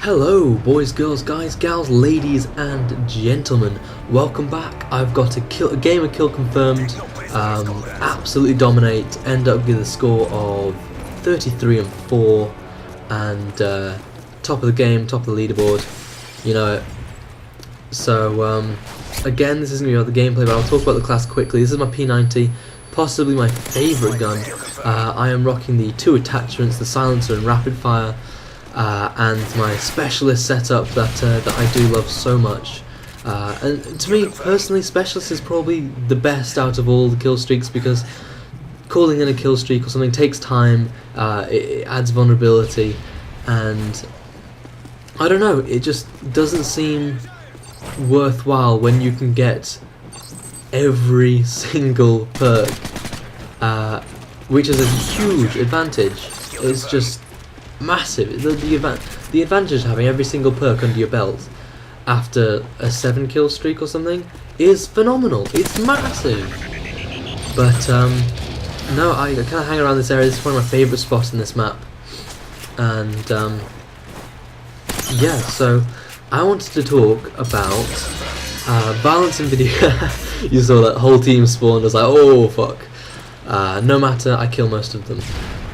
Hello boys, girls, guys, gals, ladies and gentlemen, welcome back. I've got a gamer kill confirmed, absolutely dominate, end up with a score of 33 and 4 and top of the game, top of the leaderboard, you know it. So again, this isn't going to be about the gameplay, but I'll talk about the class quickly. This is my P90, possibly my favourite gun. I am rocking the two attachments, the silencer and rapid fire. And my specialist setup that I do love so much. And to me personally, specialist is probably the best out of all the kill streaks, because calling in a kill streak or something takes time, it adds vulnerability, and I don't know, it just doesn't seem worthwhile when you can get every single perk, which is a huge advantage. It's just massive. The advantage of having every single perk under your belt after a 7 kill streak or something is phenomenal. It's massive. But no, I kind of hang around this area. This is one of my favourite spots in this map. And yeah, so I wanted to talk about violence in video. You saw that whole team spawned. I was like, oh fuck. No matter, I kill most of them.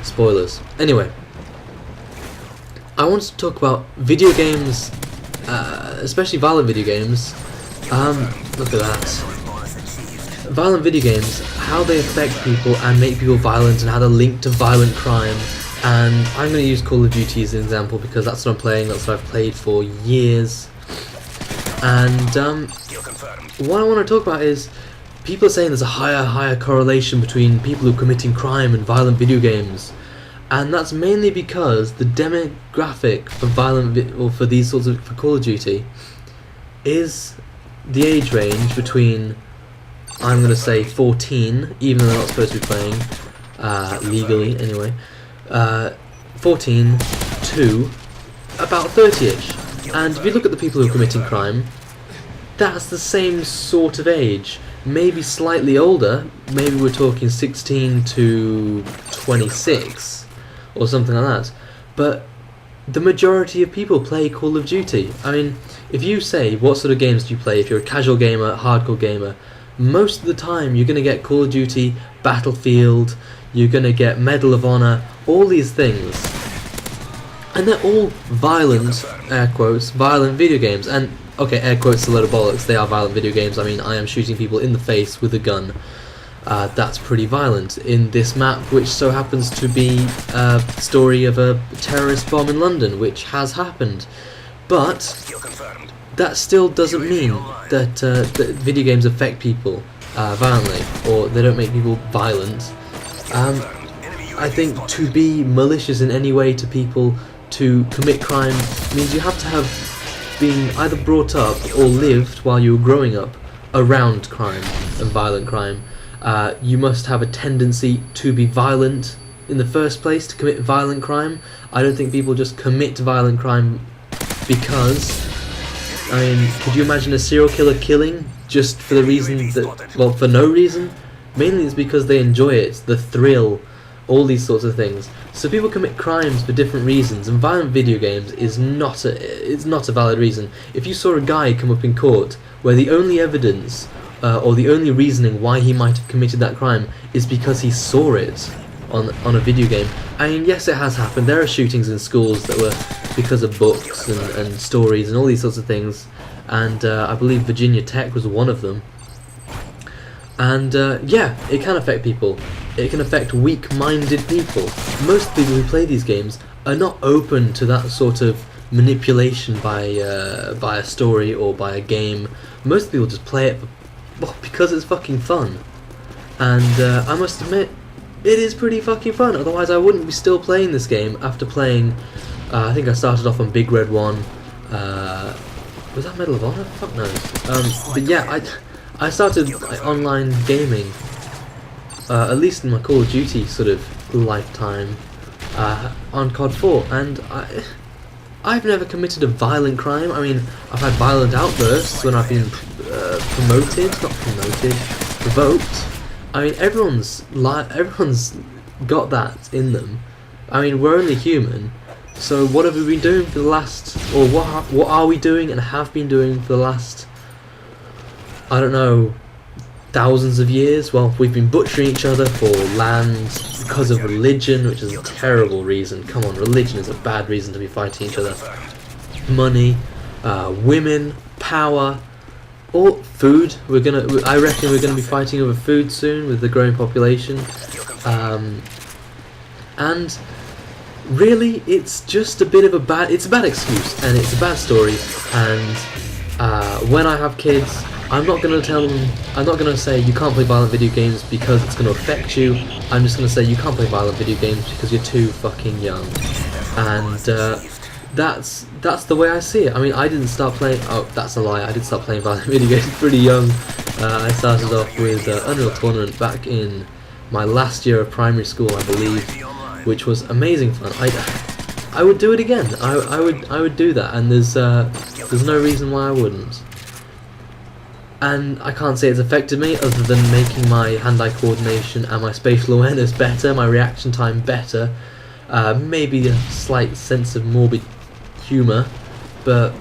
Spoilers. Anyway, I wanted to talk about video games, especially violent video games. Look at that. Violent video games, how they affect people and make people violent, and how they're linked to violent crime. And I'm going to use Call of Duty as an example because that's what I'm playing, that's what I've played for years. And what I want to talk about is people are saying there's a higher correlation between people who are committing crime and violent video games. And that's mainly because the demographic for for these sorts of for Call of Duty is the age range between, I'm going to say 14, even though they're not supposed to be playing legally anyway, 14 to about 30ish. And if you look at the people who are committing crime, that's the same sort of age, maybe slightly older. Maybe we're talking 16 to 26. Or something like that, but the majority of people play Call of Duty. I mean, if you say what sort of games do you play, if you're a casual gamer, hardcore gamer, most of the time you're going to get Call of Duty, Battlefield, you're going to get Medal of Honor, all these things, and they're all violent, air quotes, violent video games. And okay, air quotes, a load of bollocks, they are violent video games. I mean, I am shooting people in the face with a gun. That's pretty violent in this map, which so happens to be a story of a terrorist bomb in London, which has happened. But that still doesn't mean that, that video games affect people violently, or they don't make people violent. I think to be malicious in any way to people, to commit crime, means you have to have been either brought up or lived while you were growing up around crime and violent crime. You must have a tendency to be violent in the first place, to commit violent crime. I don't think people just commit violent crime because, I mean, could you imagine a serial killer killing just for the reason that, well, for no reason? Mainly it's because they enjoy it, the thrill, all these sorts of things. So people commit crimes for different reasons, and violent video games is not a valid reason. If you saw a guy come up in court where the only evidence or the only reasoning why he might have committed that crime is because he saw it on a video game. I mean, yes, it has happened. There are shootings in schools that were because of books and stories and all these sorts of things, and I believe Virginia Tech was one of them. And yeah, it can affect people. It can affect weak-minded people. Most people who play these games are not open to that sort of manipulation by a story or by a game. Most people just play it because it's fucking fun, and I must admit, it is pretty fucking fun. Otherwise I wouldn't be still playing this game after playing, I think I started off on Big Red 1, was that Medal of Honor? Fuck knows. But yeah, I started online gaming, at least in my Call of Duty sort of lifetime, on COD 4, and I've never committed a violent crime. I mean, I've had violent outbursts when I've been provoked. I mean, everyone's got that in them. I mean, we're only human, So what have we been doing for the last, or what are we doing and have been doing for the last, I don't know, thousands of years? Well, we've been butchering each other for land because of religion, which is a terrible reason. Come on, religion is a bad reason to be fighting each other. Money, women, power, or food. I reckon we're gonna be fighting over food soon with the growing population. And really, it's just a bit of a bad excuse, and it's a bad story. And when I have kids, I'm not going to tell them, I'm not going to say you can't play violent video games because it's going to affect you. I'm just going to say you can't play violent video games because you're too fucking young. And that's the way I see it. I mean, I didn't start playing, oh, that's a lie, I did start playing violent video games pretty young. I started off with Unreal Tournament back in my last year of primary school, I believe, which was amazing fun. I would do it again. I would do that, and there's no reason why I wouldn't. And I can't say it's affected me other than making my hand-eye coordination and my spatial awareness better, my reaction time better, maybe a slight sense of morbid humour, but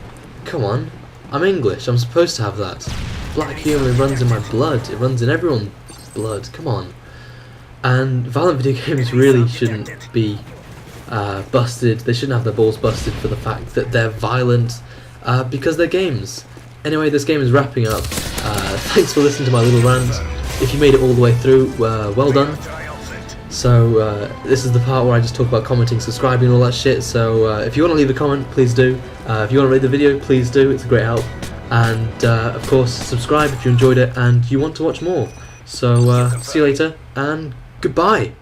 come on, I'm English, I'm supposed to have that. Black humour runs in my blood, it runs in everyone's blood, come on. And violent video games really shouldn't be busted, they shouldn't have their balls busted for the fact that they're violent, because they're games. Anyway, this game is wrapping up. Thanks for listening to my little rant. If you made it all the way through, well done. So this is the part where I just talk about commenting, subscribing and all that shit, so if you want to leave a comment, please do. If you want to rate the video, please do, it's a great help. And of course, subscribe if you enjoyed it and you want to watch more. So see you later, and goodbye!